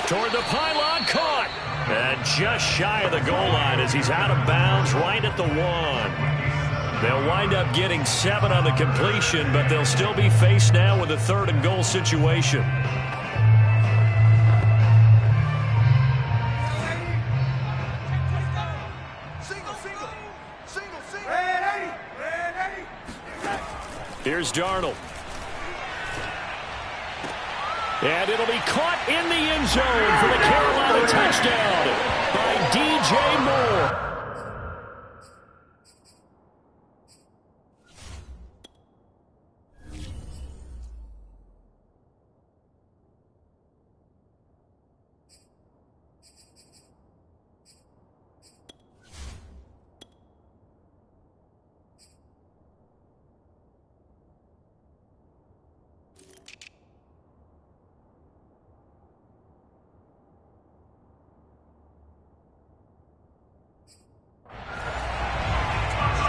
Toward the pylon, caught. And just shy of the goal line as he's out of bounds right at the 1. They'll wind up getting 7 on the completion, but they'll still be faced now with a 3rd and goal situation. Here's Darnold. And it'll be caught in the end zone for the Carolina touchdown by DJ Moore.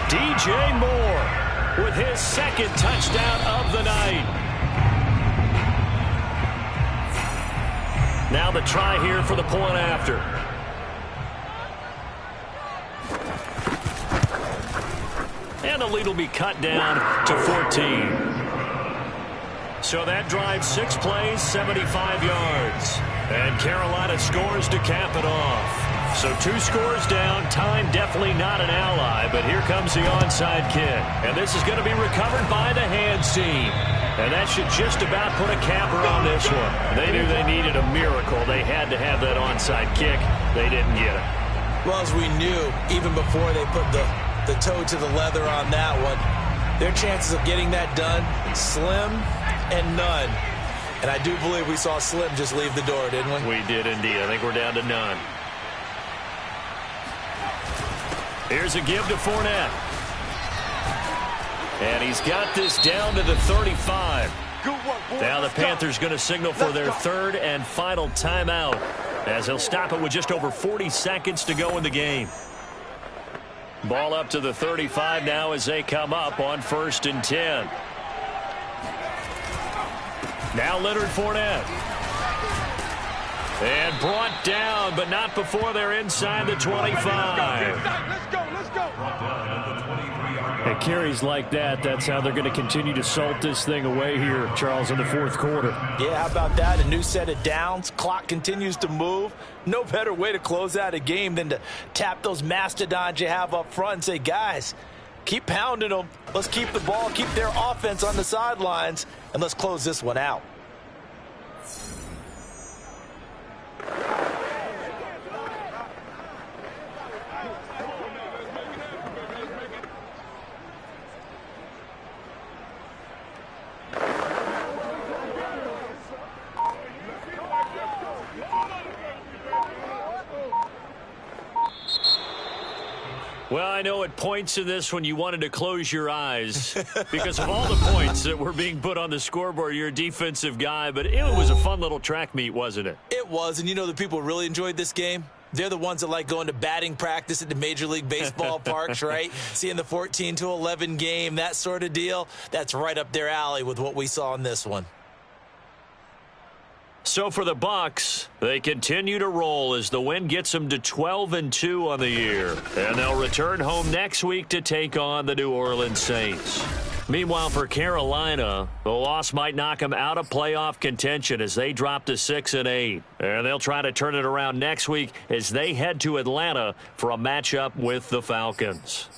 DJ Moore with his 2nd touchdown of the night. Now the try here for the point after. And the lead will be cut down to 14. So that drive 6 plays, 75 yards. And Carolina scores to cap it off. So 2 scores down. Time definitely not an ally, but here comes the onside kick. And this is going to be recovered by the hands team. And that should just about put a capper on this one. They knew they needed a miracle. They had to have that onside kick. They didn't get it. Well, as we knew, even before they put the toe to the leather on that one, their chances of getting that done, slim and none. And I do believe we saw Slim just leave the door, didn't we? We did indeed. I think we're down to none. Here's a give to Fournette. And he's got this down to the 35. Now the Panthers going to signal for their 3rd and final timeout as they'll stop it with just over 40 seconds to go in the game. Ball up to the 35 now as they come up on 1st and 10. Now Leonard Fournette. And brought down, but not before they're inside the 25. Let's go. And carries like that, that's how they're going to continue to salt this thing away here, Charles, in the 4th quarter. Yeah, how about that? A new set of downs. Clock continues to move. No better way to close out a game than to tap those mastodons you have up front and say, guys, keep pounding them. Let's keep the ball, keep their offense on the sidelines, and let's close this one out. Well, I know at points in this when you wanted to close your eyes because of all the points that were being put on the scoreboard. You're a defensive guy, but it was a fun little track meet, wasn't it? It was, and you know the people really enjoyed this game? They're the ones that like going to batting practice at the Major League Baseball parks, right? Seeing the 14-11 game, that sort of deal. That's right up their alley with what we saw in this one. So for the Bucs, they continue to roll as the win gets them to 12-2 on the year. And they'll return home next week to take on the New Orleans Saints. Meanwhile, for Carolina, the loss might knock them out of playoff contention as they drop to 6-8. And they'll try to turn it around next week as they head to Atlanta for a matchup with the Falcons.